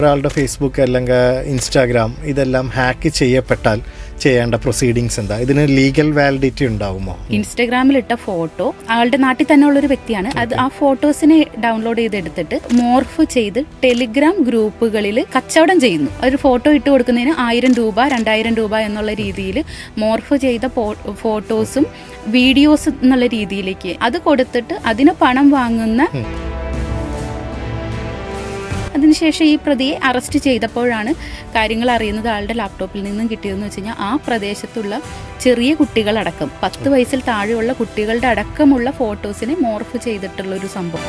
ഒരാളുടെ ഫേസ്ബുക്ക് അല്ലെങ്കിൽ ഇൻസ്റ്റാഗ്രാം ഇതെല്ലാം ഹാക്ക് ചെയ്യപ്പെട്ടാൽ ചെയ്യേണ്ട പ്രൊസീഡിങ്സ് എന്താ? ഇതിന് ലീഗൽ വാലിഡിറ്റി ഉണ്ടാവുമോ? ഇൻസ്റ്റാഗ്രാമിൽ ഇട്ട ഫോട്ടോ ആളുടെ നാട്ടിൽ തന്നെ ഉള്ളൊരു വ്യക്തിയാണ്. അത് ആ ഫോട്ടോസിനെ ഡൗൺലോഡ് ചെയ്തെടുത്തിട്ട് മോർഫ് ചെയ്ത് ടെലിഗ്രാം ഗ്രൂപ്പുകളിൽ കച്ചവടം ചെയ്യുന്നു. ഒരു ഫോട്ടോ ഇട്ട് കൊടുക്കുന്നതിന് 1000 രൂപ 2000 രൂപ എന്നുള്ള രീതിയിൽ മോർഫ് ചെയ്ത ഫോട്ടോസും വീഡിയോസ് എന്നുള്ള രീതിയിലേക്ക് അത് കൊടുത്തിട്ട് അതിന് പണം വാങ്ങുന്ന. അതിനുശേഷം ഈ പ്രതിയെ അറസ്റ്റ് ചെയ്തപ്പോഴാണ് കാര്യങ്ങൾ അറിയുന്നത്. ആളുടെ ലാപ്ടോപ്പിൽ നിന്നും കിട്ടിയതെന്ന് വെച്ച് കഴിഞ്ഞാൽ ആ പ്രദേശത്തുള്ള ചെറിയ കുട്ടികളടക്കം 10 വയസ്സിൽ താഴെയുള്ള കുട്ടികളുടെ അടക്കമുള്ള ഫോട്ടോസിനെ മോർഫ് ചെയ്തിട്ടുള്ള ഒരു സംഭവം.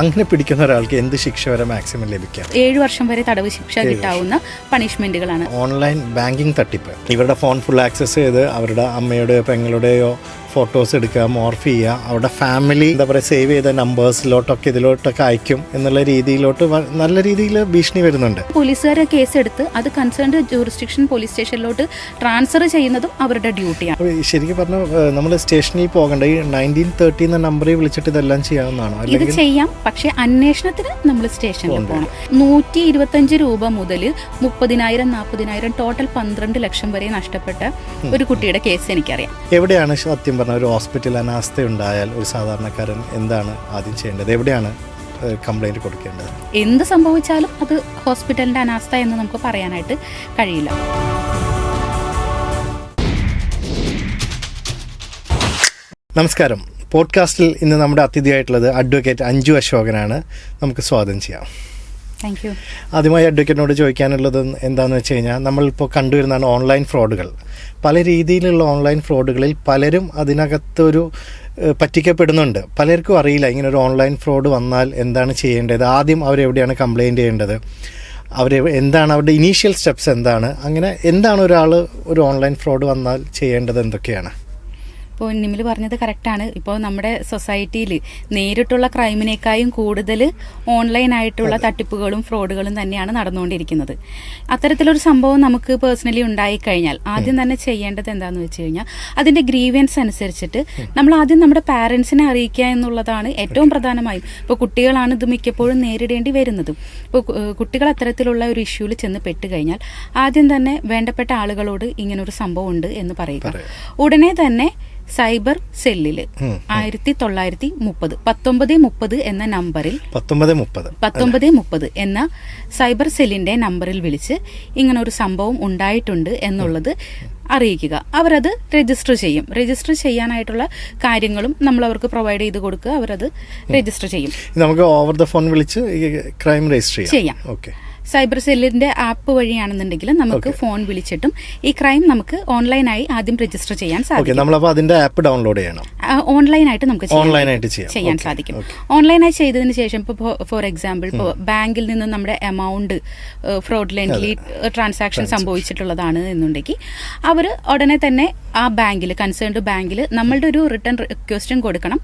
അങ്ങനെ പിടിക്കുന്ന ഒരാൾക്ക് എന്ത് ശിക്ഷ വരെ മാക്സിമം ലഭിക്കാം? 7 വർഷം വരെ തടവ് ശിക്ഷ കിട്ടാവുന്ന പണിഷ്മെന്റുകളാണ്. ഓൺലൈൻ ബാങ്കിങ് തട്ടിപ്പ്, ഇവരുടെ ഫോൺ ഫുൾ ആക്സസ് ചെയ്ത് അവരുടെ അമ്മയുടെയോ പെങ്ങളുടെയോ ഫോട്ടോസ് എടുക്കുക, മോർഫ് ചെയ്യുക, അവരുടെ ഫാമിലി എന്താ പറയുക സേവ് ചെയ്ത നമ്പേഴ്സിലോട്ടൊക്കെ ഇതിലോട്ടൊക്കെ അയക്കും എന്നുള്ള രീതിയിലോട്ട് നല്ല രീതിയിൽ ഭീഷണി വരുന്നുണ്ട്. പോലീസുകാരെ കേസെടുത്ത് അത് കൺസേൺഡ് ജൂറിസ്ഡിക്ഷൻ പോലീസ് സ്റ്റേഷനിലോട്ട് ട്രാൻസ്ഫർ ചെയ്യുന്നതും അവരുടെ ഡ്യൂട്ടിയാണ്. ശരിക്കും പറഞ്ഞാൽ നമ്മൾ സ്റ്റേഷനിൽ പോകേണ്ട ഈ 1930 എന്ന നമ്പറിൽ വിളിച്ചിട്ട് ഇതെല്ലാം ചെയ്യാവുന്നതാണോ? ഇത് ചെയ്യാം, പക്ഷെ അന്വേഷണത്തിന് നമ്മൾ സ്റ്റേഷനിൽ പോകണം. 125 രൂപ മുതൽ 30,000 40,000 ടോട്ടൽ 12 ലക്ഷം വരെ നഷ്ടപ്പെട്ട ഒരു കുട്ടിയുടെ കേസ് എനിക്കറിയാം. എവിടെയാണ് സത്യം ഒരു ഹോസ്പിറ്റൽ അനാസ്ഥ ഉണ്ടായാൽ ഒരു സാധാരണക്കാരൻ എന്താണ് ആദ്യം ചെയ്യേണ്ടത്? എവിടെയാണ് കംപ്ലൈന്റ് കൊടുക്കേണ്ടത്? എന്ത് സംഭവിച്ചാലും അത് ഹോസ്പിറ്റലിന്റെ അനാസ്ഥ എന്ന് നമുക്ക് പറയാനായിട്ട് കഴിയില്ല. നമസ്കാരം. പോഡ്കാസ്റ്റിൽ ഇന്ന് നമ്മുടെ അതിഥിയായിട്ടുള്ളത് അഡ്വക്കേറ്റ് അഞ്ജു അശോകനാണ്. നമുക്ക് സ്വാഗതം ചെയ്യാം. Thank you. ആദ്യമായി അഡ്വക്കേറ്റിനോട് ചോദിക്കാനുള്ളത് എന്താണെന്ന് വെച്ച് കഴിഞ്ഞാൽ, നമ്മളിപ്പോൾ കണ്ടുവരുന്നതാണ് ഓൺലൈൻ ഫ്രോഡുകൾ. പല രീതിയിലുള്ള ഓൺലൈൻ ഫ്രോഡുകളിൽ പലരും അതിനകത്തൊരു പറ്റിക്കപ്പെടുന്നുണ്ട്. പലർക്കും അറിയില്ല ഇങ്ങനൊരു ഓൺലൈൻ ഫ്രോഡ് വന്നാൽ എന്താണ് ചെയ്യേണ്ടത്, ആദ്യം അവരെവിടെയാണ് കംപ്ലയിൻറ്റ് ചെയ്യേണ്ടത്, എന്താണ് അവരുടെ ഇനീഷ്യൽ സ്റ്റെപ്സ് എന്താണ്, അങ്ങനെ എന്താണ് ഒരാൾ ഒരു ഓൺലൈൻ ഫ്രോഡ് വന്നാൽ ചെയ്യേണ്ടത്, എന്തൊക്കെയാണ്? ഇപ്പോൾ നിമിൽ പറഞ്ഞത് കറക്റ്റാണ്. ഇപ്പോൾ നമ്മുടെ സൊസൈറ്റിയിൽ നേരിട്ടുള്ള ക്രൈമിനേക്കാളും കൂടുതൽ ഓൺലൈനായിട്ടുള്ള തട്ടിപ്പുകളും ഫ്രോഡുകളും തന്നെയാണ് നടന്നുകൊണ്ടിരിക്കുന്നത്. അത്തരത്തിലൊരു സംഭവം നമുക്ക് പേഴ്സണലി ഉണ്ടായിക്കഴിഞ്ഞാൽ ആദ്യം തന്നെ ചെയ്യേണ്ടത് എന്താണെന്ന് വെച്ച് കഴിഞ്ഞാൽ, അതിൻ്റെ ഗ്രീവൻസ് അനുസരിച്ചിട്ട് നമ്മൾ ആദ്യം നമ്മുടെ പാരൻസിനെ അറിയിക്കുക എന്നുള്ളതാണ് ഏറ്റവും പ്രധാനമായും. ഇപ്പോൾ കുട്ടികളാണ് ഇത് മിക്കപ്പോഴും നേരിടേണ്ടി വരുന്നത്. ഇപ്പോൾ കുട്ടികൾ അത്തരത്തിലുള്ള ഒരു ഇഷ്യൂവിൽ ചെന്ന് പെട്ടുകഴിഞ്ഞാൽ ആദ്യം തന്നെ വേണ്ടപ്പെട്ട ആളുകളോട് ഇങ്ങനൊരു സംഭവം ഉണ്ട് എന്ന് പറയുക. ഉടനെ തന്നെ സൈബർ സെല്ലിൽ 1930 1930 എന്ന നമ്പറിൽ 1930 എന്ന സൈബർ സെല്ലിന്റെ നമ്പറിൽ വിളിച്ച് ഇങ്ങനൊരു സംഭവം ഉണ്ടായിട്ടുണ്ട് എന്നുള്ളത് അറിയിക്കുക. അവരത് രജിസ്റ്റർ ചെയ്യും. രജിസ്റ്റർ ചെയ്യാനായിട്ടുള്ള കാര്യങ്ങളും നമ്മൾ അവർക്ക് പ്രൊവൈഡ് ചെയ്ത് കൊടുക്കുക. അവരത് രജിസ്റ്റർ ചെയ്യും. നമുക്ക് ഓവർ ദ ഫോൺ വിളിച്ച് ക്രൈം രജിസ്റ്റർ ചെയ്യാം. ഓക്കെ. സൈബർ സെല്ലിന്റെ ആപ്പ് വഴിയാണെന്നുണ്ടെങ്കിൽ നമുക്ക് ഫോൺ വിളിച്ചിട്ടും ഈ ക്രൈം നമുക്ക് ഓൺലൈനായി ആദ്യം രജിസ്റ്റർ ചെയ്യാൻ സാധിക്കും. നമ്മളപ്പോൾ അതിന്റെ ആപ്പ് ഡൗൺലോഡ് ചെയ്യണം. ഓൺലൈനായിട്ട് നമുക്ക് ചെയ്യാൻ സാധിക്കും. ഓൺലൈനായി ചെയ്തതിന് ശേഷം ഇപ്പോൾ ഫോർ എക്സാമ്പിൾ ഇപ്പോൾ ബാങ്കിൽ നിന്ന് നമ്മുടെ എമൗണ്ട് ഫ്രോഡുലന്റ്ലി ട്രാൻസാക്ഷൻ സംഭവിച്ചിട്ടുള്ളതാണ് എന്നുണ്ടെങ്കിൽ അവർ ഉടനെ തന്നെ ആ ബാങ്കിൽ കൺസേൺഡ് ബാങ്കിൽ നമ്മളുടെ ഒരു റിട്ടേൺ റിക്വസ്റ്റും കൊടുക്കണം.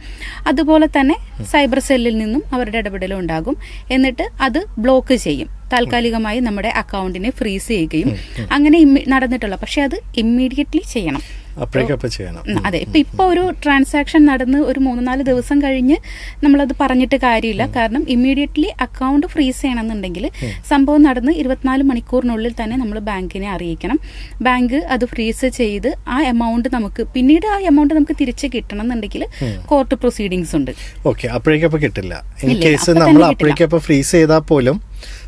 അതുപോലെ തന്നെ സൈബർ സെല്ലിൽ നിന്നും അവരുടെ ഇടപെടലും ഉണ്ടാകും. എന്നിട്ട് അത് ബ്ലോക്ക് ചെയ്യും. താൽക്കാലികമായി നമ്മുടെ അക്കൗണ്ടിനെ ഫ്രീസ് ചെയ്യുകയും അങ്ങനെ നടന്നിട്ടുള്ള, പക്ഷെ അത് ഇമ്മീഡിയറ്റ്ലി ചെയ്യണം. അതെ. ഇപ്പൊ ഒരു ട്രാൻസാക്ഷൻ നടന്ന് ഒരു 3-4 ദിവസം കഴിഞ്ഞ് നമ്മളത് പറഞ്ഞിട്ട് കാര്യമില്ല. കാരണം ഇമ്മീഡിയറ്റ്ലി അക്കൗണ്ട് ഫ്രീസ് ചെയ്യണമെന്നുണ്ടെങ്കിൽ സംഭവം നടന്ന് 24 മണിക്കൂറിനുള്ളിൽ തന്നെ നമ്മൾ ബാങ്കിനെ അറിയിക്കണം. ബാങ്ക് അത് ഫ്രീസ് ചെയ്ത് ആ എമൗണ്ട് നമുക്ക് പിന്നീട് നമുക്ക് തിരിച്ച് കിട്ടണം എന്നുണ്ടെങ്കിൽ കോർട്ട് പ്രൊസീഡിങ്സ് ഉണ്ട്. കിട്ടില്ല. ഇൻ കേസ് നമ്മൾ അപ്പോഴേക്കപ്പോൾ ഫ്രീസ് ചെയ്താൽ പോലും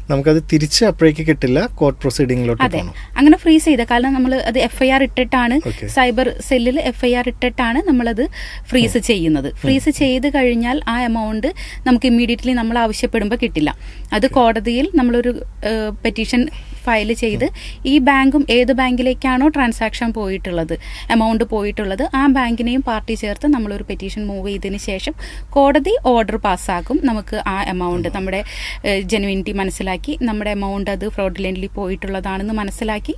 നമുക്കത് തിരിച്ച് അപ്പോഴേക്ക് കിട്ടില്ല, കോർട്ട് പ്രൊസീഡിംഗിലോട്ട്. അതെ, അങ്ങനെ ഫ്രീസ് ചെയ്ത കാരണം നമ്മൾ അത് FIR ഇട്ടിട്ടാണ്, സൈബർ സെല്ലിൽ FIR ഇട്ടിട്ടാണ് നമ്മളത് ഫ്രീസ് ചെയ്യുന്നത്. ഫ്രീസ് ചെയ്ത് കഴിഞ്ഞാൽ ആ എമൗണ്ട് നമുക്ക് ഇമ്മീഡിയറ്റ്ലി നമ്മൾ ആവശ്യപ്പെടുമ്പോൾ കിട്ടില്ല. അത് കോടതിയിൽ നമ്മളൊരു പെറ്റീഷൻ ഫയൽ ചെയ്ത് ഈ ബാങ്കും ഏത് ബാങ്കിലേക്കാണോ ട്രാൻസാക്ഷൻ പോയിട്ടുള്ളത്, എമൗണ്ട് പോയിട്ടുള്ളത്, ആ ബാങ്കിനെയും പാർട്ടി ചേർത്ത് നമ്മളൊരു പെറ്റീഷൻ മൂവ് ചെയ്തതിന് ശേഷം കോടതി ഓർഡർ പാസ്സാക്കും. നമുക്ക് ആ എമൗണ്ട് നമ്മുടെ ജെനുവിനിറ്റി മനസ്സിലാക്കി നമ്മുടെ എമൗണ്ട് അത് ഫ്രോഡുലന്റ്ലി പോയിട്ടുള്ളതാണെന്ന് മനസ്സിലാക്കി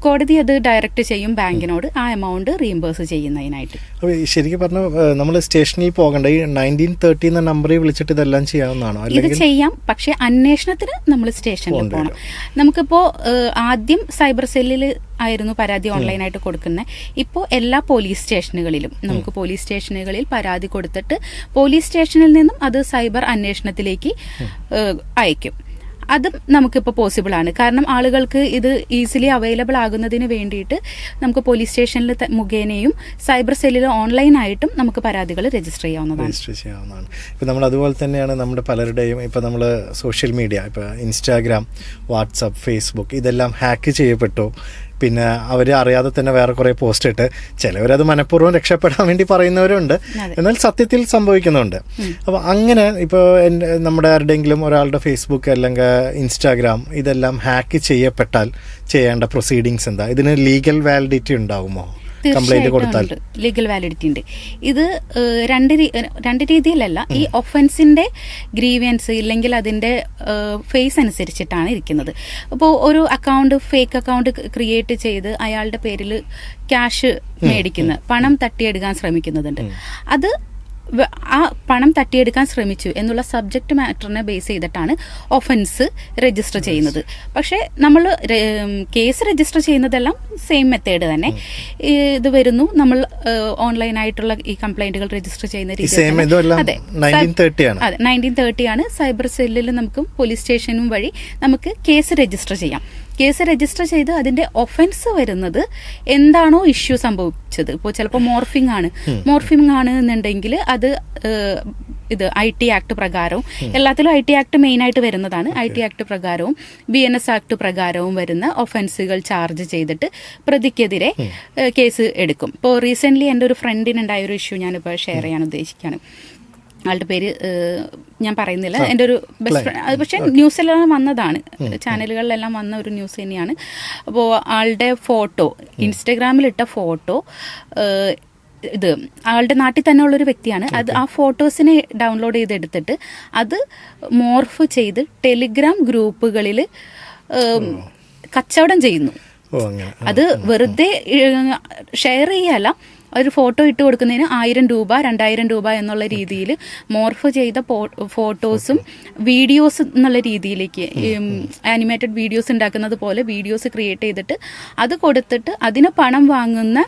കോടതി അത് ഡയറക്റ്റ് ചെയ്യും ബാങ്കിനോട് ആ എമൗണ്ട് റീഇംബേഴ്സ് ചെയ്യുന്നതിനായിട്ട്. ശരിക്കും പറഞ്ഞാൽ നമ്മൾ സ്റ്റേഷനിൽ പോകേണ്ട ഈ 1930 എന്ന നമ്പറിൽ വിളിച്ചിട്ട് ഇതെല്ലാം ചെയ്യാവുന്നതാണോ? ഇത് ചെയ്യാം, പക്ഷെ അന്വേഷണത്തിന് നമ്മൾ സ്റ്റേഷനിൽ പോകണം. നമുക്കിപ്പോൾ ആദ്യം സൈബർ സെല്ലിൽ ആയിരുന്നു പരാതി ഓൺലൈനായിട്ട് കൊടുക്കുന്നത്. ഇപ്പോൾ എല്ലാ പോലീസ് സ്റ്റേഷനുകളിലും നമുക്ക് പോലീസ് സ്റ്റേഷനുകളിൽ പരാതി കൊടുത്തിട്ട് പോലീസ് സ്റ്റേഷനിൽ നിന്നും അത് സൈബർ അന്വേഷണത്തിലേക്ക് അയക്കും. അതും നമുക്കിപ്പോൾ പോസിബിൾ ആണ്. കാരണം ആളുകൾക്ക് ഇത് ഈസിലി അവൈലബിൾ ആകുന്നതിന് വേണ്ടിയിട്ട് നമുക്ക് പോലീസ് സ്റ്റേഷനിൽ മുഖേനയും സൈബർ സെല്ലിൽ ഓൺലൈനായിട്ടും നമുക്ക് പരാതികൾ രജിസ്റ്റർ ചെയ്യാവുന്നതാണ്. ഇപ്പം നമ്മൾ അതുപോലെ തന്നെയാണ് നമ്മുടെ പലരുടെയും ഇപ്പം നമ്മൾ സോഷ്യൽ മീഡിയ ഇപ്പോൾ ഇൻസ്റ്റാഗ്രാം, വാട്സപ്പ്, ഫേസ്ബുക്ക് ഇതെല്ലാം ഹാക്ക് ചെയ്യപ്പെട്ടു. പിന്നെ അവർ അറിയാതെ തന്നെ വേറെ കുറേ പോസ്റ്റ് ഇട്ട് ചിലവരത് മനഃപൂർവ്വം രക്ഷപ്പെടാൻ വേണ്ടി പറയുന്നവരുണ്ട്, എന്നാൽ സത്യത്തിൽ സംഭവിക്കുന്നുണ്ട്. അപ്പോൾ അങ്ങനെ ഇപ്പോൾ നമ്മുടെ ആരുടെയെങ്കിലും ഒരാളുടെ ഫേസ്ബുക്ക് അല്ലെങ്കിൽ ഇൻസ്റ്റാഗ്രാം ഇതെല്ലാം ഹാക്ക് ചെയ്യപ്പെട്ടാൽ ചെയ്യേണ്ട പ്രൊസീഡിങ്സ് എന്താ? ഇതിന് ലീഗൽ വാലിഡിറ്റി ഉണ്ടാകുമോ? തീർച്ചയായിട്ടും ലീഗൽ വാലിഡിറ്റി ഉണ്ട്. ഇത് രണ്ട് രീതിയിലല്ല. ഈ ഒഫൻസിന്റെ ഗ്രീവിയൻസ് ഇല്ലെങ്കിൽ അതിന്റെ ഫേസ് അനുസരിച്ചിട്ടാണ് ഇരിക്കുന്നത്. അപ്പോൾ ഒരു ഫേക്ക് അക്കൗണ്ട് ക്രിയേറ്റ് ചെയ്ത് അയാളുടെ പേരിൽ ക്യാഷ് മേടിക്കുന്ന പണം തട്ടിയെടുക്കാൻ ശ്രമിക്കുന്നതുണ്ട്. അത് ആ പണം തട്ടിയെടുക്കാൻ ശ്രമിച്ചു എന്നുള്ള സബ്ജക്റ്റ് മാറ്ററിനെ ബേസ് ചെയ്തിട്ടാണ് ഒഫൻസ് രജിസ്റ്റർ ചെയ്യുന്നത്. പക്ഷേ നമ്മൾ കേസ് രജിസ്റ്റർ ചെയ്യുന്നതെല്ലാം സെയിം മെത്തേഡ് തന്നെ. ഇത് വരുന്നു, നമ്മൾ ഓൺലൈനായിട്ടുള്ള ഈ കംപ്ലൈന്റുകൾ രജിസ്റ്റർ ചെയ്യുന്ന രീതി അതെ 1930 ആണ്. സൈബർ സെല്ലിൽ നമുക്ക് പോലീസ് സ്റ്റേഷനും വഴി നമുക്ക് കേസ് രജിസ്റ്റർ ചെയ്യാം. കേസ് രജിസ്റ്റർ ചെയ്ത് അതിന്റെ ഒഫൻസ് വരുന്നത് എന്താണോ ഇഷ്യൂ സംഭവിച്ചത്. ഇപ്പോൾ ചിലപ്പോൾ മോർഫിംഗ് ആണ് എന്നുണ്ടെങ്കിൽ അത് ഇത് IT ആക്ട് പ്രകാരവും, എല്ലാത്തിലും IT ആക്ട് മെയിൻ ആയിട്ട് വരുന്നതാണ്. IT ആക്ട് പ്രകാരവും BNS ആക്ട് പ്രകാരവും വരുന്ന ഒഫൻസുകൾ ചാർജ് ചെയ്തിട്ട് പ്രതിക്കെതിരെ കേസ് എടുക്കും. ഇപ്പോൾ റീസെന്റ് എൻ്റെ ഒരു ഫ്രണ്ടിനുണ്ടായ ഒരു ഇഷ്യൂ ഞാനിപ്പോൾ ഷെയർ ചെയ്യാൻ ഉദ്ദേശിക്കുകയാണ്. ആളുടെ പേര് ഞാൻ പറയുന്നില്ല, എൻ്റെ ഒരു ബെസ്റ്റ് ഫ്രണ്ട്. പക്ഷേ ന്യൂസിലെല്ലാം വന്നതാണ്, ചാനലുകളിലെല്ലാം വന്ന ഒരു ന്യൂസ് തന്നെയാണ്. അപ്പോൾ ആളുടെ ഫോട്ടോ, ഇൻസ്റ്റഗ്രാമിലിട്ട ഫോട്ടോ, ഇത് ആളുടെ നാട്ടിൽ തന്നെ ഉള്ളൊരു വ്യക്തിയാണ്. അത് ആ ഫോട്ടോസിനെ ഡൗൺലോഡ് ചെയ്തെടുത്തിട്ട് അത് മോർഫ് ചെയ്ത് ടെലിഗ്രാം ഗ്രൂപ്പുകളിൽ കച്ചവടം ചെയ്യുന്നു. അത് വെറുതെ ഷെയർ ചെയ്യല്ല, ഒരു ഫോട്ടോ ഇട്ട് കൊടുക്കുന്നതിന് 1000 രൂപ 2000 രൂപ എന്നുള്ള രീതിയിൽ മോർഫ് ചെയ്ത ഫോട്ടോസും വീഡിയോസ് എന്നുള്ള രീതിയിലേക്ക് ആനിമേറ്റഡ് വീഡിയോസ് ഉണ്ടാക്കുന്നത് പോലെ വീഡിയോസ് ക്രിയേറ്റ് ചെയ്തിട്ട് അത് കൊടുത്തിട്ട് അതിന് പണം വാങ്ങുന്ന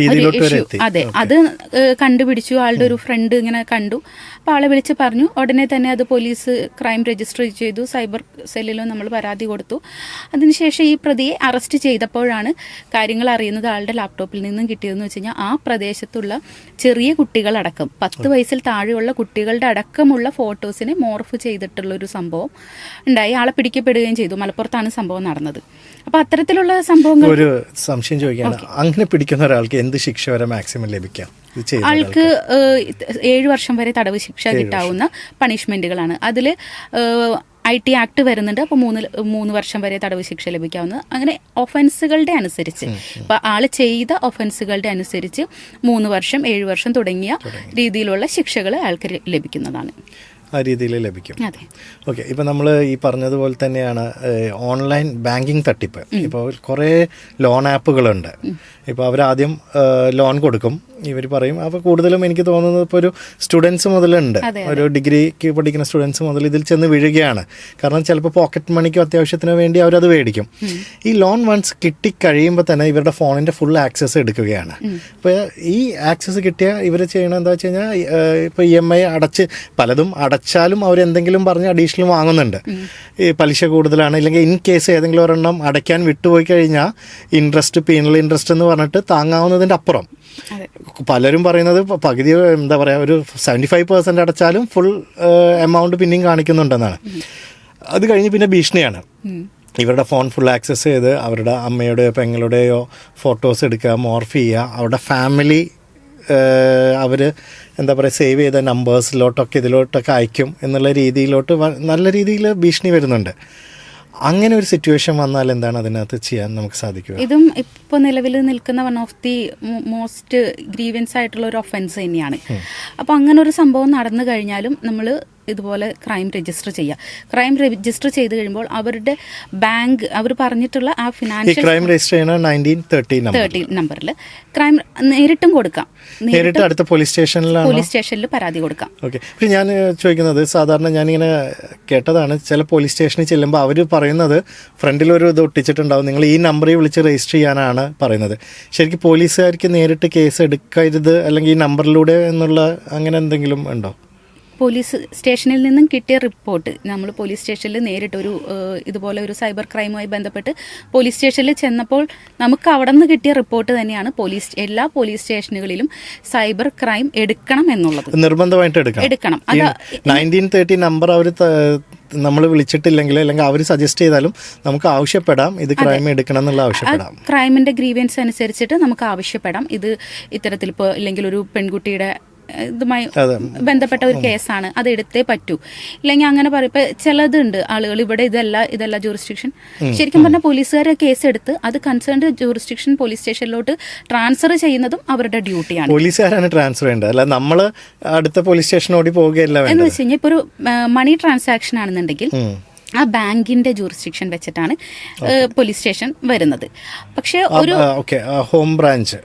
ഒരു ഇഷ്യൂ. അതെ, അത് കണ്ടുപിടിച്ചു. ആളുടെ ഒരു ഫ്രണ്ട് ഇങ്ങനെ കണ്ടു. അപ്പോൾ ആളെ വിളിച്ച് പറഞ്ഞു. ഉടനെ തന്നെ അത് പോലീസ് ക്രൈം രജിസ്റ്റർ ചെയ്തു. സൈബർ സെല്ലിലും നമ്മൾ പരാതി കൊടുത്തു. അതിനുശേഷം ഈ പ്രതിയെ അറസ്റ്റ് ചെയ്തപ്പോഴാണ് കാര്യങ്ങൾ അറിയുന്നത്. ആളുടെ ലാപ്ടോപ്പിൽ നിന്നും കിട്ടിയതെന്ന് വെച്ച് കഴിഞ്ഞാൽ ആ പ്രദേശത്തുള്ള ചെറിയ കുട്ടികളടക്കം 10 വയസ്സിൽ താഴെയുള്ള കുട്ടികളുടെ അടക്കമുള്ള ഫോട്ടോസിനെ മോർഫ് ചെയ്തിട്ടുള്ളൊരു സംഭവം ഉണ്ടായി. ആളെ പിടിക്കപ്പെടുകയും ചെയ്തു. മലപ്പുറത്താണ് സംഭവം നടന്നത്. അപ്പോൾ അത്തരത്തിലുള്ള സംഭവങ്ങൾ. ഒരു സംശയം ചോദിക്കുകയാണ്, അങ്ങനെ പിടിക്കുന്ന ഒരാൾക്ക് എന്ത് ശിക്ഷ വരെ മാക്സിമം ലഭിക്കാം? ആൾക്ക് 7 വർഷം വരെ തടവ് ശിക്ഷ കിട്ടാവുന്ന പണിഷ്മെന്റുകളാണ്. അതിൽ IT ആക്ട് വരുന്നുണ്ട്. അപ്പോൾ 3 വർഷം വരെ തടവ് ശിക്ഷ ലഭിക്കാവുന്നത്. അങ്ങനെ ഒഫൻസുകളുടെ അനുസരിച്ച്, ഇപ്പം ആള് ചെയ്ത ഒഫൻസുകളുടെ അനുസരിച്ച് 3 വർഷം 7 വർഷം തുടങ്ങിയ രീതിയിലുള്ള ശിക്ഷകൾ ആൾക്ക് ലഭിക്കുന്നതാണ്. ആ രീതിയിൽ ലഭിക്കും. ഓക്കെ, ഇപ്പം നമ്മൾ ഈ പറഞ്ഞതുപോലെ തന്നെയാണ് ഓൺലൈൻ ബാങ്കിങ് തട്ടിപ്പ്. ഇപ്പോൾ കുറേ ലോൺ ആപ്പുകളുണ്ട്. ഇപ്പോൾ അവരാദ്യം ലോൺ കൊടുക്കും, ഇവർ പറയും. അപ്പോൾ കൂടുതലും എനിക്ക് തോന്നുന്നത് ഇപ്പോൾ ഒരു സ്റ്റുഡൻസ് മുതലുണ്ട്, ഒരു ഡിഗ്രിക്ക് പഠിക്കുന്ന സ്റ്റുഡൻസ് മുതൽ ഇതിൽ ചെന്ന് വീഴുകയാണ്. കാരണം ചിലപ്പോൾ പോക്കറ്റ് മണിക്കും അത്യാവശ്യത്തിന് വേണ്ടി അവരത് മേടിക്കും. ഈ ലോൺ വൺസ് കിട്ടിക്കഴിയുമ്പോൾ തന്നെ ഇവരുടെ ഫോണിൻ്റെ ഫുൾ ആക്സസ് എടുക്കുകയാണ്. അപ്പോൾ ഈ ആക്സസ് കിട്ടിയ ഇവർ ചെയ്യണം എന്താ വെച്ച് കഴിഞ്ഞാൽ, ഇപ്പോൾ EMI പലതും അടച്ചാലും അവരെന്തെങ്കിലും പറഞ്ഞ് അഡീഷണൽ വാങ്ങുന്നുണ്ട്. ഈ പലിശ കൂടുതലാണ്, ഇല്ലെങ്കിൽ ഇൻ കേസ് ഏതെങ്കിലും ഒരെണ്ണം അടയ്ക്കാൻ വിട്ടുപോയി കഴിഞ്ഞാൽ പീനൽ ഇൻട്രസ്റ്റ് എന്ന് പറഞ്ഞിട്ട് താങ്ങാവുന്നതിൻ്റെ അപ്പുറം. പലരും പറയുന്നത് പകുതി എന്താ പറയുക, ഒരു 75% അടച്ചാലും ഫുൾ എമൗണ്ട് പിന്നെയും കാണിക്കുന്നുണ്ടെന്നാണ്. അത് കഴിഞ്ഞ് പിന്നെ ഭീഷണിയാണ്. ഇവരുടെ ഫോൺ ഫുൾ ആക്സസ് ചെയ്ത് അവരുടെ അമ്മയുടെയോ പെങ്ങളുടെയോ ഫോട്ടോസ് എടുക്കുക, മോർഫ് ചെയ്യുക, അവരുടെ ഫാമിലി അവർ എന്താ പറയുക സേവ് ചെയ്ത നമ്പേഴ്സിലോട്ടൊക്കെ ഇതിലോട്ടൊക്കെ അയക്കും എന്നുള്ള രീതിയിലോട്ട് നല്ല രീതിയിൽ ഭീഷണി വരുന്നുണ്ട്. അങ്ങനെ ഒരു സിറ്റുവേഷൻ വന്നാൽ എന്താണ് അതിനകത്ത് ചെയ്യാൻ നമുക്ക് സാധിക്കുക? ഇതും ഇപ്പോൾ നിലവിൽ നിൽക്കുന്ന one of the most grievance ആയിട്ടുള്ള ഒരു ഒഫൻസ് തന്നെയാണ്. അപ്പോൾ അങ്ങനെ ഒരു സംഭവം നടന്നു കഴിഞ്ഞാലും നമ്മൾ ഇതുപോലെ ക്രൈം രജിസ്റ്റർ ചെയ്യുക. ക്രൈം രജിസ്റ്റർ ചെയ്ത് കഴിയുമ്പോൾ അവരുടെ ബാങ്ക് അവർ പറഞ്ഞിട്ടുള്ള ആ ഫിനാൻഷ്യൽ ക്രൈം രജിസ്റ്റർ ചെയ്യണ 1930 നമ്പറിൽ ക്രൈം നേരിട്ടും കൊടുക്കാം. നേരിട്ട് അടുത്ത പോലീസ് സ്റ്റേഷനിൽ പരാതി കൊടുക്കാം. ഓക്കെ, പിന്നെ ഞാൻ ചോദിക്കുന്നത്, സാധാരണ ഞാനിങ്ങനെ കേട്ടതാണ്, ചില പോലീസ് സ്റ്റേഷനിൽ ചെല്ലുമ്പോൾ അവർ പറയുന്നത് ഫ്രണ്ടിലൊരു ഇത് ഒട്ടിച്ചിട്ടുണ്ടാവും, നിങ്ങൾ ഈ നമ്പറിൽ വിളിച്ച് രജിസ്റ്റർ ചെയ്യാനാണ് പറയുന്നത്. ശരിക്കും പോലീസുകാർക്ക് നേരിട്ട് കേസ് എടുക്കരുത് അല്ലെങ്കിൽ ഈ നമ്പറിലൂടെ എന്നുള്ള അങ്ങനെ എന്തെങ്കിലും ഉണ്ടോ? പോലീസ് സ്റ്റേഷനിൽ നിന്നും കിട്ടിയ റിപ്പോർട്ട്, നമ്മൾ പോലീസ് സ്റ്റേഷനിൽ നേരിട്ട് ഇതുപോലെ ഒരു സൈബർ ക്രൈമുമായി ബന്ധപ്പെട്ട് പോലീസ് സ്റ്റേഷനിൽ ചെന്നപ്പോൾ നമുക്ക് അവിടെ നിന്ന് കിട്ടിയ റിപ്പോർട്ട് തന്നെയാണ് എല്ലാ പോലീസ് സ്റ്റേഷനുകളിലും സൈബർ ക്രൈം എടുക്കണം എന്നുള്ളത്. നിർബന്ധമായിട്ട് എടുക്കണം. അത് 1930 നമ്പർ അവർ നമ്മൾ വിളിച്ചിട്ടില്ലെങ്കിൽ അല്ലെങ്കിൽ അവർ സജസ്റ്റ് ചെയ്താലും നമുക്ക് ആവശ്യപ്പെടാം ഇത് ക്രൈം എടുക്കണം എന്നുള്ള ആവശ്യപ്പെടാം. ക്രൈമിന്റെ ഗ്രീവൻസ് അനുസരിച്ചിട്ട് നമുക്ക് ആവശ്യപ്പെടാം. ഇത് ഇത്തരത്തിൽ ഇപ്പോൾ ഇല്ലെങ്കിൽ ഒരു പെൺകുട്ടിയുടെ ഇതുമായി ബന്ധപ്പെട്ട ഒരു കേസാണ്, അത് എടുത്തേ പറ്റൂ. ഇല്ലെങ്കിൽ അങ്ങനെ പറയും. ഇപ്പൊ ചിലതുണ്ട് ആളുകൾ ഇവിടെ ഇതല്ല ജൂറിസ്ഡിക്ഷൻ. ശരിക്കും പറഞ്ഞാൽ പോലീസുകാർ കേസ് എടുത്ത് അത് കൺസേൺഡ് ജൂറിസ്ഡിക്ഷൻ പോലീസ് സ്റ്റേഷനിലോട്ട് ട്രാൻസ്ഫർ ചെയ്യുന്നതും അവരുടെ ഡ്യൂട്ടിയാണ്. പോലീസുകാരാണ് ട്രാൻസ്ഫർ ചെയ്യേണ്ടത്, അല്ല നമ്മൾ അടുത്ത പോലീസ് സ്റ്റേഷനോട് പോവുകയല്ല. എന്ന് വെച്ച് കഴിഞ്ഞാൽ ഇപ്പൊ ഒരു മണി ട്രാൻസാക്ഷൻ ആണെന്നുണ്ടെങ്കിൽ ആ ബാങ്കിന്റെ ജൂറിസ്ഡിക്ഷൻ വെച്ചിട്ടാണ് പോലീസ് സ്റ്റേഷൻ വരുന്നത്. പക്ഷേ ഒരു ഹോം ബ്രാഞ്ച്,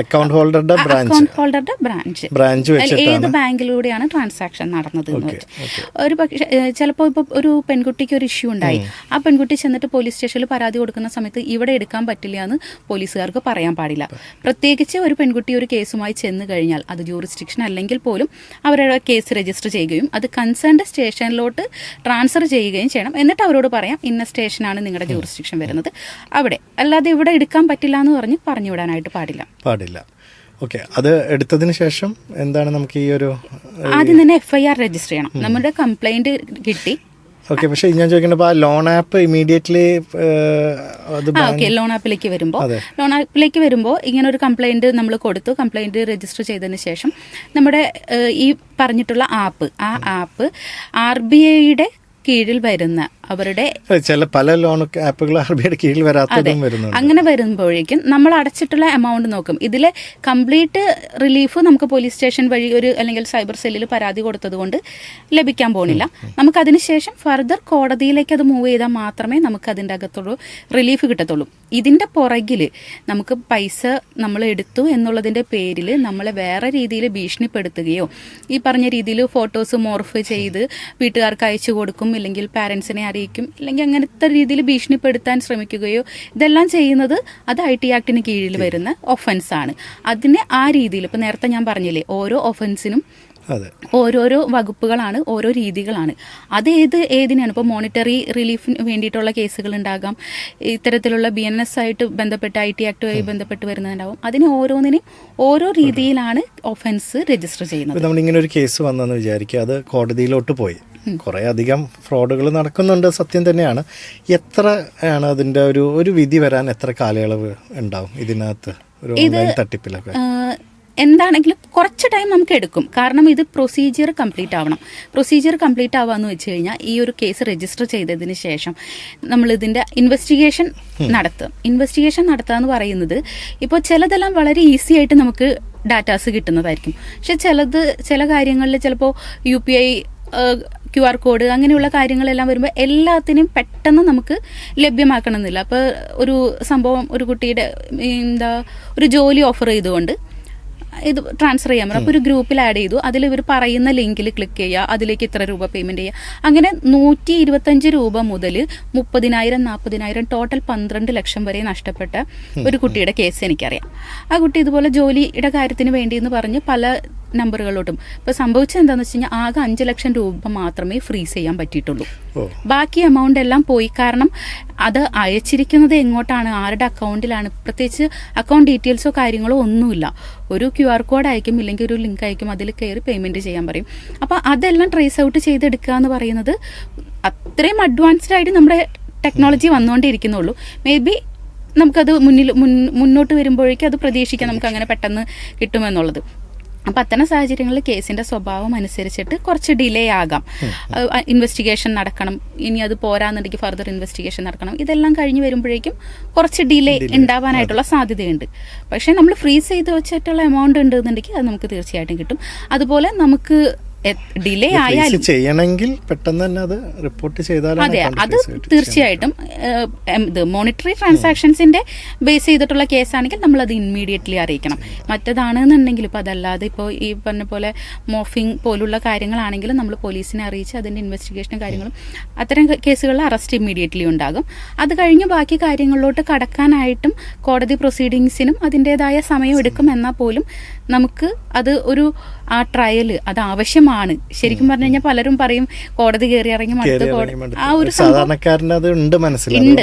അക്കൗണ്ട് ഹോൾഡറുടെ ബ്രാഞ്ച് ഏത് ബാങ്കിലൂടെയാണ് ട്രാൻസാക്ഷൻ നടന്നത് എന്ന് വെച്ച് ഒരു പക്ഷേ ചിലപ്പോൾ ഇപ്പോൾ ഒരു പെൺകുട്ടിക്ക് ഒരു ഇഷ്യൂ ഉണ്ടായി, ആ പെൺകുട്ടി ചെന്നിട്ട് പോലീസ് സ്റ്റേഷനിൽ പരാതി കൊടുക്കുന്ന സമയത്ത് ഇവിടെ എടുക്കാൻ പറ്റില്ല എന്ന് പോലീസുകാർക്ക് പറയാൻ പാടില്ല. പ്രത്യേകിച്ച് ഒരു പെൺകുട്ടി ഒരു കേസുമായി ചെന്ന് കഴിഞ്ഞാൽ അത് ജൂറിസ്ഡിക്ഷൻ അല്ലെങ്കിൽ പോലും അവരുടെ കേസ് രജിസ്റ്റർ ചെയ്യുകയും അത് കൺസേൺഡ് സ്റ്റേഷനിലോട്ട് ട്രാൻസ്ഫർ ചെയ്യുകയും ചെയ്യണം. എന്നിട്ട് അവരോട് പറയാം ഇന്ന സ്റ്റേഷനാണ് നിങ്ങളുടെ ജൂറിസ്ഡിക്ഷൻ വരുന്നത് അവിടെ, അല്ലാതെ ഇവിടെ എടുക്കാൻ പറ്റില്ല എന്ന് പറഞ്ഞു വിടാനായിട്ട് പാടില്ല. ഓക്കെ, അത് എടുത്തതിന് ശേഷം എന്താണ് നമുക്ക് ഈ ഒരു ആദ്യം തന്നെ FIR രജിസ്റ്റർ ചെയ്യണം. നമ്മുടെ കംപ്ലൈന്റ് കിട്ടി. ഓക്കെ, പക്ഷേ ഞാൻ ചോദിക്കുന്നത് ആ ലോൺ ആപ്പ് ഇമീഡിയറ്റ്ലി ലോൺ ആപ്പിലേക്ക് വരുമ്പോൾ ഇങ്ങനെ ഒരു കംപ്ലൈന്റ് നമ്മൾ കൊടുത്തു. കംപ്ലൈന്റ് രജിസ്റ്റർ ചെയ്തതിന് ശേഷം നമ്മുടെ ഈ പറഞ്ഞിട്ടുള്ള ആ ആപ്പ് RBIയുടെ കീഴിൽ വരുന്ന അവരുടെ പല ലോൺ ആപ്പുകൾ RBIയുടെ കീഴിൽ വരാത്തതും വരുന്നുണ്ട്. അങ്ങനെ വരുമ്പോഴേക്കും നമ്മൾ അടച്ചിട്ടുള്ള എമൗണ്ട് നോക്കും. ഇതിലെ കംപ്ലീറ്റ് റിലീഫ് നമുക്ക് പോലീസ് സ്റ്റേഷൻ വഴി അല്ലെങ്കിൽ സൈബർ സെല്ലിൽ പരാതി കൊടുത്തത് കൊണ്ട് ലഭിക്കാൻ പോകുന്നില്ല. നമുക്ക് അതിനുശേഷം ഫർദർ കോടതിയിലേക്ക് അത് മൂവ് ചെയ്താൽ മാത്രമേ നമുക്ക് അതിൻ്റെ അകത്തുള്ള റിലീഫ് കിട്ടത്തുള്ളൂ. ഇതിൻ്റെ പുറകിൽ നമുക്ക് പൈസ നമ്മൾ എടുത്തു എന്നുള്ളതിൻ്റെ പേരിൽ നമ്മളെ വേറെ രീതിയിൽ ഭീഷണിപ്പെടുത്തുകയോ ഈ പറഞ്ഞ രീതിയിൽ ഫോട്ടോസ് മോർഫ് ചെയ്ത് വീട്ടുകാർക്ക് അയച്ചു കൊടുക്കും, ഇല്ലെങ്കിൽ പാരൻസിനെ അറിയിക്കും, അല്ലെങ്കിൽ അങ്ങനത്തെ രീതിയിൽ ഭീഷണിപ്പെടുത്താൻ ശ്രമിക്കുകയോ ഇതെല്ലാം ചെയ്യുന്നത് അത് IT ആക്ടിന് കീഴിൽ വരുന്ന ഒഫൻസാണ്. അതിനെ ആ രീതിയിൽ ഇപ്പോൾ നേരത്തെ ഞാൻ പറഞ്ഞില്ലേ ഓരോ ഒഫൻസിനും ഓരോരോ വകുപ്പുകളാണ്, ഓരോ രീതികളാണ്. അത് ഏതിനാണ് ഇപ്പോൾ മോണിറ്ററി റിലീഫിന് വേണ്ടിയിട്ടുള്ള കേസുകൾ ഉണ്ടാകാം, ഇത്തരത്തിലുള്ള BNS ആയിട്ട് ബന്ധപ്പെട്ട് IT ആക്ടുമായി ബന്ധപ്പെട്ട് വരുന്നതുണ്ടാവും. അതിന് ഓരോന്നിനും ഓരോ രീതിയിലാണ് ഒഫൻസ് രജിസ്റ്റർ ചെയ്യുന്നത്. നമ്മളിങ്ങനെ ഒരു കേസ് വന്നെന്ന് വിചാരിക്കുക, അത് കോടതിയിലോട്ട് പോയി, കുറേ അധികം ഫ്രോഡുകൾ നടക്കുന്നുണ്ട്, സത്യം തന്നെയാണ്. എത്രയാണ് അതിൻ്റെ ഒരു വിധി വരാൻ എത്ര കാലയളവ് ഉണ്ടാവും ഇതിനകത്ത് ഒരു ഓൺലൈൻ തട്ടിപ്പിലൊക്കെ? എന്താണെങ്കിലും കുറച്ച് ടൈം നമുക്ക് എടുക്കും. കാരണം ഇത് പ്രൊസീജിയർ കംപ്ലീറ്റ് ആവണം. പ്രൊസീജിയർ കംപ്ലീറ്റ് ആവാന്ന് വെച്ച് കഴിഞ്ഞാൽ ഈ ഒരു കേസ് രജിസ്റ്റർ ചെയ്തതിന് ശേഷം നമ്മൾ ഇതിൻ്റെ ഇൻവെസ്റ്റിഗേഷൻ നടത്തും. ഇൻവെസ്റ്റിഗേഷൻ നടത്തുക എന്ന് പറയുന്നത് ഇപ്പോൾ ചിലതെല്ലാം വളരെ ഈസി ആയിട്ട് നമുക്ക് ഡാറ്റാസ് കിട്ടുന്നതായിരിക്കും. പക്ഷെ ചില കാര്യങ്ങളിൽ ചിലപ്പോൾ UPI QR കോഡ് അങ്ങനെയുള്ള കാര്യങ്ങളെല്ലാം വരുമ്പോൾ എല്ലാത്തിനും പെട്ടെന്ന് നമുക്ക് ലഭ്യമാക്കണമെന്നില്ല. അപ്പോൾ ഒരു സംഭവം ഒരു കുട്ടിയുടെ ഒരു ജോലി ഓഫർ ചെയ്തുകൊണ്ട് ഇത് ട്രാൻസ്ഫർ ചെയ്യാൻ പറ്റും. അപ്പോൾ ഒരു ഗ്രൂപ്പിൽ ആഡ് ചെയ്തു, അതിൽ ഇവർ പറയുന്ന ലിങ്കിൽ ക്ലിക്ക് ചെയ്യുക, അതിലേക്ക് ഇത്ര രൂപ പേയ്മെൻറ്റ് ചെയ്യുക. അങ്ങനെ 125 രൂപ മുതൽ 30,000 40,000 ടോട്ടൽ 12 ലക്ഷം വരെ നഷ്ടപ്പെട്ട ഒരു കുട്ടിയുടെ കേസ് എനിക്കറിയാം. ആ കുട്ടി ഇതുപോലെ ജോലിയുടെ കാര്യത്തിന് വേണ്ടിയെന്ന് പറഞ്ഞ് പല നമ്പറുകളോട്ടും ഇപ്പോൾ സംഭവിച്ചത് എന്താണെന്ന് വെച്ച് കഴിഞ്ഞാൽ ആകെ 5 ലക്ഷം രൂപ മാത്രമേ ഫ്രീസ് ചെയ്യാൻ പറ്റിയിട്ടുള്ളൂ. ബാക്കി എമൗണ്ട് എല്ലാം പോയി. കാരണം അത് അയച്ചിരിക്കുന്നത് എങ്ങോട്ടാണ്, ആരുടെ അക്കൗണ്ടിലാണ്, പ്രത്യേകിച്ച് അക്കൗണ്ട് ഡീറ്റെയിൽസോ കാര്യങ്ങളോ ഒന്നുമില്ല. ഒരു QR കോഡ് അയക്കും, ഇല്ലെങ്കിൽ ഒരു ലിങ്ക് അയക്കും, അതിൽ കയറി പേയ്മെൻറ്റ് ചെയ്യാൻ പറയും. അപ്പോൾ അതെല്ലാം ട്രേസ് ഔട്ട് ചെയ്തെടുക്കുക എന്ന് പറയുന്നത് അത്രയും അഡ്വാൻസ്ഡ് ആയിട്ട് നമ്മുടെ ടെക്നോളജി വന്നുകൊണ്ടിരിക്കുന്നുള്ളൂ. മേ ബി നമുക്കത് മുന്നോട്ട് വരുമ്പോഴേക്കും അത് പ്രതീക്ഷിക്കാം നമുക്ക് അങ്ങനെ പെട്ടെന്ന് കിട്ടുമെന്നുള്ളത്. അപ്പം അത്തരം സാഹചര്യങ്ങളിൽ കേസിൻ്റെ സ്വഭാവം അനുസരിച്ചിട്ട് കുറച്ച് ഡിലേ ആകാം. ഇൻവെസ്റ്റിഗേഷൻ നടക്കണം, ഇനി അത് പോരാന്നുണ്ടെങ്കിൽ ഫർദർ ഇൻവെസ്റ്റിഗേഷൻ നടക്കണം. ഇതെല്ലാം കഴിഞ്ഞ് വരുമ്പോഴേക്കും കുറച്ച് ഡിലേ ഉണ്ടാവാനായിട്ടുള്ള സാധ്യതയുണ്ട്. പക്ഷേ നമ്മൾ ഫ്രീസ് ചെയ്ത് വെച്ചിട്ടുള്ള എമൗണ്ട് ഉണ്ടെന്നുണ്ടെങ്കിൽ അത് നമുക്ക് തീർച്ചയായിട്ടും കിട്ടും. അതുപോലെ നമുക്ക് ഡിലേ ആയാലും ചെയ്യണമെങ്കിൽ പെട്ടെന്ന് തന്നെ അത് റിപ്പോർട്ട് ചെയ്താൽ അതെ, അത് തീർച്ചയായിട്ടും ഇത് മോണിറ്ററി ട്രാൻസാക്ഷൻസിന്റെ ബേസ് ചെയ്തിട്ടുള്ള കേസാണെങ്കിൽ നമ്മൾ അത് ഇമ്മീഡിയറ്റ്ലി അറിയിക്കണം. മറ്റേതാണെന്നുണ്ടെങ്കിൽ ഇപ്പോൾ അതല്ലാതെ ഇപ്പോൾ ഈ പറഞ്ഞ പോലെ മോർഫിംഗ് പോലുള്ള കാര്യങ്ങളാണെങ്കിലും നമ്മൾ പോലീസിനെ അറിയിച്ച് അതിൻ്റെ ഇൻവെസ്റ്റിഗേഷനും കാര്യങ്ങളും അത്തരം കേസുകളിൽ അറസ്റ്റ് ഇമ്മീഡിയറ്റ്ലി ഉണ്ടാകും. അത് കഴിഞ്ഞ് ബാക്കി കാര്യങ്ങളിലോട്ട് കടക്കാനായിട്ടും കോടതി പ്രൊസീഡിങ്സിനും അതിൻ്റെതായ സമയം എടുക്കും. എന്നാൽ പോലും നമുക്ക് അത് ഒരു ആ ട്രയൽ അത് ആവശ്യമാണ്. ശരിക്കും പറഞ്ഞു കഴിഞ്ഞാൽ പലരും പറയും കോടതി കയറി ഇറങ്ങി മടുത്ത് ആ ഒരു സാധാരണക്കാരന് അത് ഉണ്ട് മനസ്സിൽ,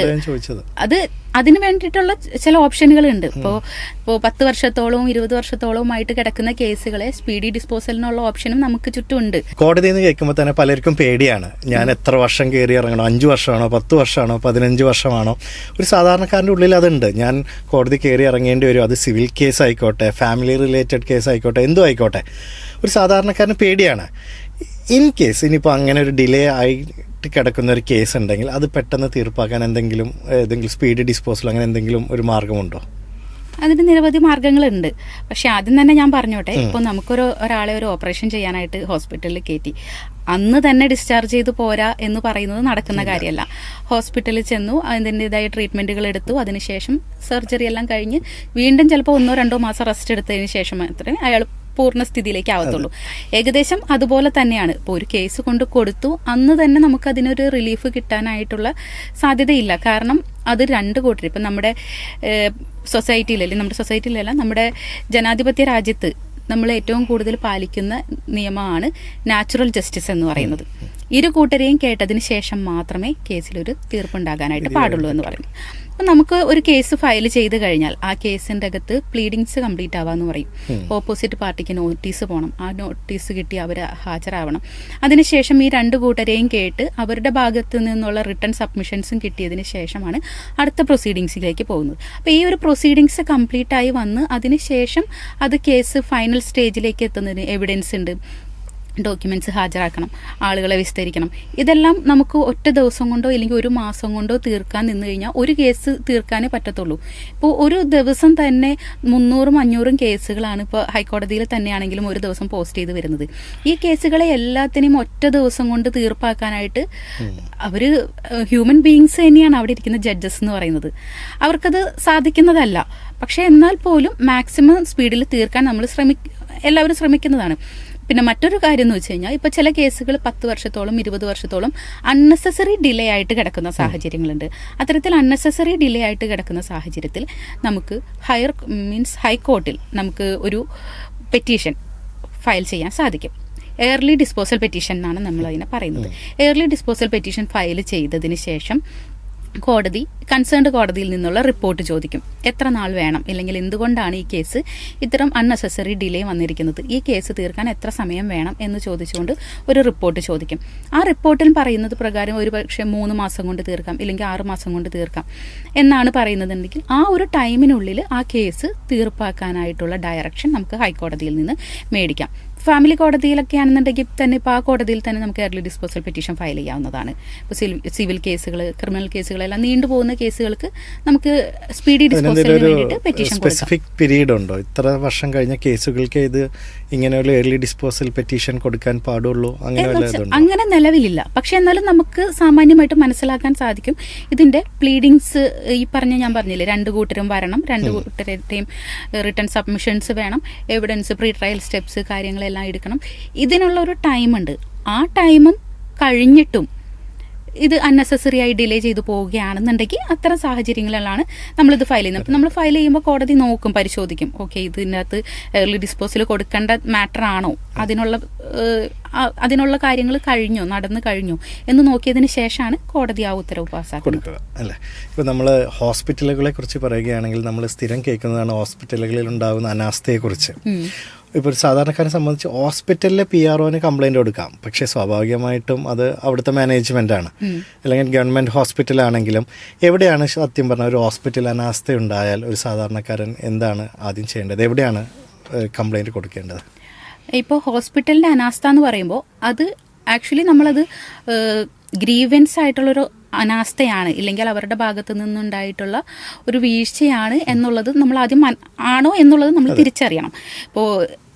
ചോദിച്ചത് അത് അതിന് വേണ്ടിയിട്ടുള്ള ചില ഓപ്ഷനുകൾ ഉണ്ട്. ഇപ്പോൾ 10 വർഷത്തോളവും 20 വർഷത്തോളവുമായിട്ട് കിടക്കുന്ന കേസുകളെ സ്പീഡി ഡിസ്പോസലിനുള്ള ഓപ്ഷനും നമുക്ക് ചുറ്റുമുണ്ട്. കോടതിയിൽ നിന്ന് കേൾക്കുമ്പോൾ തന്നെ പലർക്കും പേടിയാണ്. ഞാൻ എത്ര വർഷം കയറി ഇറങ്ങണോ, 5 വർഷമാണോ 10 വർഷമാണോ 15 വർഷമാണോ? ഒരു സാധാരണക്കാരൻ്റെ ഉള്ളിൽ അതുണ്ട്. ഞാൻ കോടതി കയറി ഇറങ്ങേണ്ടി വരും, അത് സിവിൽ കേസ് ആയിക്കോട്ടെ, ഫാമിലി റിലേറ്റഡ് കേസ് ആയിക്കോട്ടെ, എന്തും ആയിക്കോട്ടെ, ഒരു സാധാരണക്കാരന് പേടിയാണ്. ഇൻ കേസ് ഇനിയിപ്പോൾ അങ്ങനെ ഒരു ഡിലേ ആയിട്ട് കിടക്കുന്ന ഒരു കേസ് ഉണ്ടെങ്കിൽ അത് പെട്ടെന്ന് തീർപ്പാക്കാൻ ഏതെങ്കിലും സ്പീഡ് ഡിസ്പോസൽ അങ്ങനെ എന്തെങ്കിലും ഒരു മാർഗമുണ്ടോ? അതിന് നിരവധി മാർഗ്ഗങ്ങളുണ്ട്. പക്ഷെ ആദ്യം തന്നെ ഞാൻ പറഞ്ഞോട്ടെ, ഇപ്പോൾ ഒരാളെ ഒരു ഓപ്പറേഷൻ ചെയ്യാനായിട്ട് ഹോസ്പിറ്റലിൽ കയറ്റി അന്ന് തന്നെ ഡിസ്ചാർജ് ചെയ്ത് പോരാ എന്ന് പറയുന്നത് നടക്കുന്ന കാര്യമല്ല. ഹോസ്പിറ്റലിൽ ചെന്നു, അതിൻ്റെതായ ട്രീറ്റ്മെൻറ്റുകൾ എടുത്തു, അതിനുശേഷം സർജറി എല്ലാം കഴിഞ്ഞ് വീണ്ടും ചിലപ്പോൾ 1-2 മാസം റെസ്റ്റ് എടുത്തതിന് ശേഷം മാത്രമേ അയാൾ പൂർണ്ണസ്ഥിതിയിലേക്ക് ആവത്തുള്ളൂ. ഏകദേശം അതുപോലെ തന്നെയാണ്. ഇപ്പോൾ ഒരു കേസ് കൊണ്ട് കൊടുത്തു അന്ന് തന്നെ നമുക്ക് അതിനൊരു റിലീഫ് കിട്ടാനായിട്ടുള്ള സാധ്യതയില്ല. കാരണം അത് 2 കൂട്ടർ, ഇപ്പം നമ്മുടെ സൊസൈറ്റിയിലല്ല നമ്മുടെ ജനാധിപത്യ രാജ്യത്ത് നമ്മൾ ഏറ്റവും കൂടുതൽ പാലിക്കുന്ന നിയമമാണ് നാച്ചുറൽ ജസ്റ്റിസ് എന്ന് പറയുന്നത്. 2 കൂട്ടരെയും കേട്ടതിന് ശേഷം മാത്രമേ കേസിലൊരു തീർപ്പുണ്ടാകാനായിട്ട് പാടുള്ളൂ എന്ന് പറയുന്നു. അപ്പം നമുക്ക് ഒരു കേസ് ഫയൽ ചെയ്ത് കഴിഞ്ഞാൽ ആ കേസിൻ്റെ അകത്ത് പ്ലീഡിങ്സ് കംപ്ലീറ്റ് ആവാന്ന് പറയും. ഓപ്പോസിറ്റ് പാർട്ടിക്ക് നോട്ടീസ് പോകണം, ആ നോട്ടീസ് കിട്ടി അവർ ഹാജരാവണം. അതിനുശേഷം ഈ 2 കൂട്ടരെയും കേട്ട് അവരുടെ ഭാഗത്ത് നിന്നുള്ള റിട്ടേൺ സബ്മിഷൻസും കിട്ടിയതിന് ശേഷമാണ് അടുത്ത പ്രൊസീഡിങ്സിലേക്ക് പോകുന്നത്. അപ്പോൾ ഈ ഒരു പ്രൊസീഡിങ്സ് കംപ്ലീറ്റ് ആയി വന്ന് അതിനുശേഷം അത് കേസ് ഫൈനൽ സ്റ്റേജിലേക്ക് എത്തുന്നതിന് എവിഡൻസ് ഉണ്ട്, ഡോക്യുമെൻറ്റ്സ് ഹാജരാക്കണം, ആളുകളെ വിസ്തരിക്കണം. ഇതെല്ലാം നമുക്ക് ഒറ്റ ദിവസം കൊണ്ടോ അല്ലെങ്കിൽ 1 മാസം കൊണ്ടോ തീർക്കാൻ നിന്ന് കഴിഞ്ഞാൽ ഒരു കേസ് തീർക്കാനേ പറ്റത്തുള്ളൂ. ഇപ്പോൾ ഒരു ദിവസം തന്നെ 300-500 കേസുകളാണ് ഇപ്പോൾ ഹൈക്കോടതിയിൽ തന്നെയാണെങ്കിലും ഒരു ദിവസം പോസ്റ്റ് ചെയ്ത് വരുന്നത്. ഈ കേസുകളെ എല്ലാത്തിനെയും ഒറ്റ ദിവസം കൊണ്ട് തീർപ്പാക്കാനായിട്ട് അവർ ഹ്യൂമൻ ബീയിങ്സ് തന്നെയാണ് അവിടെ ഇരിക്കുന്ന ജഡ്ജസ് എന്ന് പറയുന്നത്. അവർക്കത് സാധിക്കുന്നതല്ല. പക്ഷേ എന്നാൽ പോലും മാക്സിമം സ്പീഡിൽ തീർക്കാൻ നമ്മൾ എല്ലാവരും ശ്രമിക്കുന്നതാണ്. പിന്നെ മറ്റൊരു കാര്യം എന്ന് വെച്ച് കഴിഞ്ഞാൽ ഇപ്പോൾ ചില കേസുകൾ 10 വർഷത്തോളം 20 വർഷത്തോളം അൺനെസസറി ഡിലേ ആയിട്ട് കിടക്കുന്ന സാഹചര്യങ്ങളുണ്ട്. അത്തരത്തിൽ അൺനെസസറി ഡിലേ ആയിട്ട് കിടക്കുന്ന സാഹചര്യത്തിൽ നമുക്ക് ഹൈക്കോർട്ടിൽ നമുക്ക് ഒരു പെറ്റീഷൻ ഫയൽ ചെയ്യാൻ സാധിക്കും. എയർലി ഡിസ്പോസൽ പെറ്റീഷൻ എന്നാണ് നമ്മൾ അതിനെ പറയുന്നത്. എയർലി ഡിസ്പോസൽ പെറ്റീഷൻ ഫയൽ ചെയ്തതിന് ശേഷം കൺസേൺഡ് കോടതിയിൽ നിന്നുള്ള റിപ്പോർട്ട് ചോദിക്കും. എത്ര നാൾ വേണം, അല്ലെങ്കിൽ എന്തുകൊണ്ടാണ് ഈ കേസ് ഇത്തരം അൺനെസസറി ഡിലേ വന്നിരിക്കുന്നത്, ഈ കേസ് തീർക്കാൻ എത്ര സമയം വേണം എന്ന് ചോദിച്ചുകൊണ്ട് ഒരു റിപ്പോർട്ട് ചോദിക്കും. ആ റിപ്പോർട്ടിൽ പറയുന്നത് പ്രകാരം ഒരു പക്ഷേ 3 മാസം കൊണ്ട് തീർക്കാം, ഇല്ലെങ്കിൽ 6 മാസം കൊണ്ട് തീർക്കാം എന്നാണ് പറയുന്നതെങ്കിൽ ആ ഒരു ടൈമിനുള്ളിൽ ആ കേസ് തീർപ്പാക്കാനായിട്ടുള്ള ഡയറക്ഷൻ നമുക്ക് ഹൈക്കോടതിയിൽ നിന്ന് മേടിക്കാം. ഫാമിലി കോടതിയിലൊക്കെ ആണെന്നുണ്ടെങ്കിൽ തന്നെ ഇപ്പോൾ ആ കോടതിയിൽ തന്നെ നമുക്ക് എയർലി ഡിസ്പോസൽ പെറ്റീഷൻ ഫയൽ ചെയ്യാവുന്നതാണ്. ഇപ്പോൾ സിവിൽ കേസുകൾ, ക്രിമിനൽ കേസുകളെല്ലാം നീണ്ടുപോകുന്ന കേസുകൾക്ക് നമുക്ക് സ്പീഡി ഡിസ്പോസലിന് വേണ്ടിയിട്ട് പെറ്റീഷൻ സ്പെസിഫിക് പീരീഡ് ഉണ്ടോ? ഇത്ര വർഷം കഴിഞ്ഞ കേസുകൾക്ക് ഇത് ഇങ്ങനെയുള്ള എയർലി ഡിസ്പോസൽ പെറ്റീഷൻ കൊടുക്കാൻ പാടുള്ളൂ അങ്ങനെ നിലവിലില്ല. പക്ഷെ എന്നാലും നമുക്ക് സാമാന്യമായിട്ട് മനസ്സിലാക്കാൻ സാധിക്കും ഇതിന്റെ പ്ലീഡിങ്സ്. ഞാൻ പറഞ്ഞില്ലേ 2 കൂട്ടരും വരണം, 2 കൂട്ടരുടെയും റിട്ടേൺ സബ്മിഷൻസ് വേണം, എവിഡൻസ്, പ്രീ ട്രയൽ സ്റ്റെപ്സ് കാര്യങ്ങളെല്ലാം എടുക്കണം. ഇതിനുള്ള ഒരു ടൈമുണ്ട്. ആ ടൈമും കഴിഞ്ഞിട്ടും ഇത് അൺനെസസറി ആയി ഡിലേ ചെയ്തു പോവുകയാണെന്നുണ്ടെങ്കിൽ അത്തരം സാഹചര്യങ്ങളിലാണ് നമ്മളിത് ഫയൽ ചെയ്യുന്നത്. അപ്പോൾ നമ്മൾ ഫയൽ ചെയ്യുമ്പോൾ കോടതി നോക്കും, പരിശോധിക്കും, ഓക്കെ ഇതിനകത്ത് എയർലി ഡിസ്പോസൽ കൊടുക്കേണ്ട മാറ്റർ ആണോ, അതിനുള്ള കാര്യങ്ങൾ നടന്നു കഴിഞ്ഞോ എന്ന് നോക്കിയതിന് ശേഷമാണ് കോടതി ആ ഉത്തരവ് പാസ്സാക്കുന്നത്. അല്ലേ? ഇപ്പോൾ നമ്മൾ ഹോസ്പിറ്റലുകളെ കുറിച്ച് പറയുകയാണെങ്കിൽ നമ്മൾ സ്ഥിരം കേൾക്കുന്നതാണ് ഹോസ്പിറ്റലുകളിൽ ഉണ്ടാകുന്ന അനാസ്ഥയെക്കുറിച്ച്. ഇപ്പോൾ ഒരു സാധാരണക്കാരെ സംബന്ധിച്ച് ഹോസ്പിറ്റലിലെ PROന് കംപ്ലൈൻറ്റ് കൊടുക്കാം, പക്ഷേ സ്വാഭാവികമായിട്ടും അത് അവിടുത്തെ മാനേജ്മെൻറ്റാണ്. അല്ലെങ്കിൽ ഗവൺമെൻറ് ഹോസ്പിറ്റലാണെങ്കിലും എവിടെയാണ് സത്യം പറഞ്ഞാൽ ഒരു ഹോസ്പിറ്റൽ അനാസ്ഥ ഉണ്ടായാൽ ഒരു സാധാരണക്കാരൻ എന്താണ് ആദ്യം ചെയ്യേണ്ടത്, എവിടെയാണ് കംപ്ലൈൻറ്റ് കൊടുക്കേണ്ടത്? ഇപ്പോൾ ഹോസ്പിറ്റലിൻ്റെ അനാസ്ഥ എന്ന് പറയുമ്പോൾ അത് ആക്ച്വലി നമ്മളത് ഗ്രീവൻസ് ആയിട്ടുള്ളൊരു അനാസ്ഥയാണ്, ഇല്ലെങ്കിൽ അവരുടെ ഭാഗത്തു നിന്നുണ്ടായിട്ടുള്ള ഒരു വീഴ്ചയാണ് എന്നുള്ളത് നമ്മൾ ആദ്യം ആണോ എന്നുള്ളത് നമ്മൾ തിരിച്ചറിയണം. ഇപ്പോൾ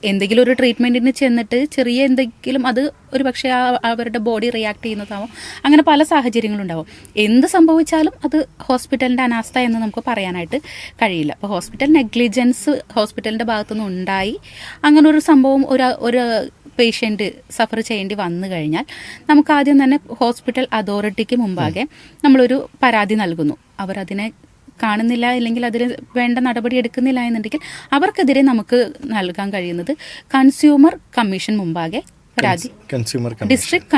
എന്തെങ്കിലും ഒരു ട്രീറ്റ്മെൻറ്റിന് ചെന്നിട്ട് ചെറിയ എന്തെങ്കിലും അത് ഒരു പക്ഷേ അവരുടെ ബോഡി റിയാക്ട് ചെയ്യുന്നതാവും, അങ്ങനെ പല സാഹചര്യങ്ങളുണ്ടാവും. എന്ത് സംഭവിച്ചാലും അത് ഹോസ്പിറ്റലിൻ്റെ അനാസ്ഥ എന്ന് നമുക്ക് പറയാനായിട്ട് കഴിയില്ല. അപ്പോൾ ഹോസ്പിറ്റൽ നെഗ്ലിജൻസ് ഹോസ്പിറ്റലിൻ്റെ ഭാഗത്തുനിന്ന് ഉണ്ടായി അങ്ങനെ ഒരു സംഭവം ഒരു പേഷ്യൻ്റ് സഫർ ചെയ്യേണ്ടി വന്നു കഴിഞ്ഞാൽ നമുക്ക് ആദ്യം തന്നെ ഹോസ്പിറ്റൽ അതോറിറ്റിക്ക് മുമ്പാകെ നമ്മളൊരു പരാതി നൽകുന്നു. അവരതിനെ കാണുന്നില്ല, അല്ലെങ്കിൽ അതിന് വേണ്ട നടപടി എടുക്കുന്നില്ല എന്നുണ്ടെങ്കിൽ അവർക്കെതിരെ നമുക്ക് നൽകാൻ കഴിയുന്നത് കൺസ്യൂമർ കമ്മീഷൻ മുമ്പാകെ പരാതി, ഡിസ്ട്രിക്ട്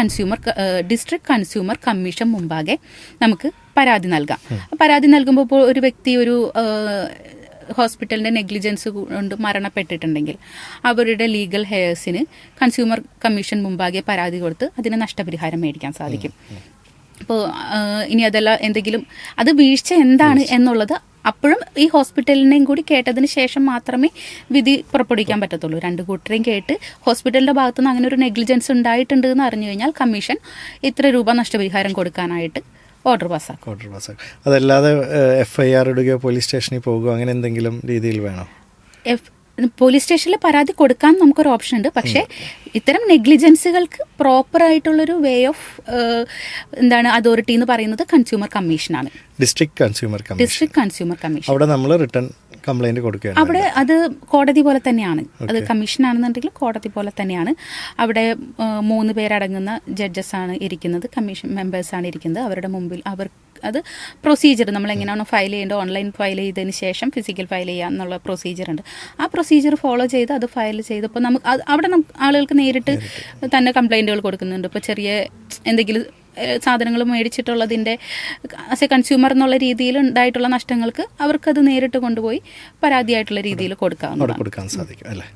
കൺസ്യൂമർ കമ്മീഷൻ മുമ്പാകെ നമുക്ക് പരാതി നൽകാം. പരാതി നൽകുമ്പോൾ ഇപ്പോൾ ഒരു വ്യക്തി ഒരു ഹോസ്പിറ്റലിൻ്റെ നെഗ്ലിജൻസ് കൊണ്ട് മരണപ്പെട്ടിട്ടുണ്ടെങ്കിൽ അവരുടെ ലീഗൽ ഹെയർസിന് കൺസ്യൂമർ കമ്മീഷൻ മുമ്പാകെ പരാതി കൊടുത്ത് അതിന് നഷ്ടപരിഹാരം മേടിക്കാൻ സാധിക്കും. അപ്പോൾ ഇനി അതല്ല എന്തെങ്കിലും അത് വീഴ്ച എന്താണ് എന്നുള്ളത് അപ്പോഴും ഈ ഹോസ്പിറ്റലിനെയും കൂടി കേട്ടതിന് ശേഷം മാത്രമേ വിധി പുറപ്പെടുവിക്കാൻ പറ്റത്തുള്ളൂ. രണ്ട് കൂട്ടരെയും കേട്ട് ഹോസ്പിറ്റലിൻ്റെ ഭാഗത്തുനിന്ന് അങ്ങനെ ഒരു നെഗ്ലിജൻസ് ഉണ്ടായിട്ടുണ്ട് എന്ന് അറിഞ്ഞു കഴിഞ്ഞാൽ കമ്മീഷൻ ഇത്ര രൂപ നഷ്ടപരിഹാരം കൊടുക്കാനായിട്ട് ഓർഡർ പാസ്സാക്കും. അതല്ലാതെ FIR ഇടുകയോ പോലീസ് സ്റ്റേഷനിൽ പോകുകയോ അങ്ങനെ എന്തെങ്കിലും രീതിയിൽ വേണോ? പോലീസ് സ്റ്റേഷനിൽ പരാതി കൊടുക്കാൻ നമുക്കൊരു ഓപ്ഷൻ ഉണ്ട്. പക്ഷേ ഇത്തരം നെഗ്ലിജൻസുകൾക്ക് പ്രോപ്പറായിട്ടുള്ളൊരു വേ ഓഫ് അതോറിറ്റി എന്ന് പറയുന്നത് കൺസ്യൂമർ കമ്മീഷനാണ്. District consumer commission. അവിടെ നമ്മൾ റിട്ടേൺ കംപ്ലൈന്റ് കൊടുക്കുകയാണ്. അവിടെ അത് കോടതി പോലെ തന്നെയാണ്. അത് കമ്മീഷനാണെന്നുണ്ടെങ്കിൽ കോടതി പോലെ തന്നെയാണ്. അവിടെ 3 പേരടങ്ങുന്ന ജഡ്ജസ് ആണ് ഇരിക്കുന്നത്, കമ്മീഷൻ മെമ്പേഴ്സാണ് ഇരിക്കുന്നത്. അവരുടെ മുമ്പിൽ അത് പ്രൊസീജിയർ നമ്മൾ എങ്ങനെയാണോ ഫയൽ ചെയ്യേണ്ടത്, ഓൺലൈൻ ഫയൽ ചെയ്തതിന് ശേഷം ഫിസിക്കൽ ഫയൽ ചെയ്യുക എന്നുള്ള പ്രൊസീജിയർ ഉണ്ട്. ആ പ്രൊസീജിയർ ഫോളോ ചെയ്ത് അത് ഫയൽ ചെയ്തപ്പോൾ നമുക്ക് അവിടെ ആളുകൾക്ക് നേരിട്ട് തന്നെ കംപ്ലൈൻറ്റുകൾ കൊടുക്കുന്നുണ്ട്. ഇപ്പോൾ ചെറിയ എന്തെങ്കിലും സാധനങ്ങൾ മേടിച്ചിട്ടുള്ളതിൻ്റെ ആസ് എ കൺസ്യൂമർ എന്നുള്ള രീതിയിൽ ഉണ്ടായിട്ടുള്ള നഷ്ടങ്ങൾക്ക് അവർക്കത് നേരിട്ട് കൊണ്ടുപോയി പരാതിയായിട്ടുള്ള രീതിയിൽ കൊടുക്കാൻ സാധിക്കും അല്ലേ?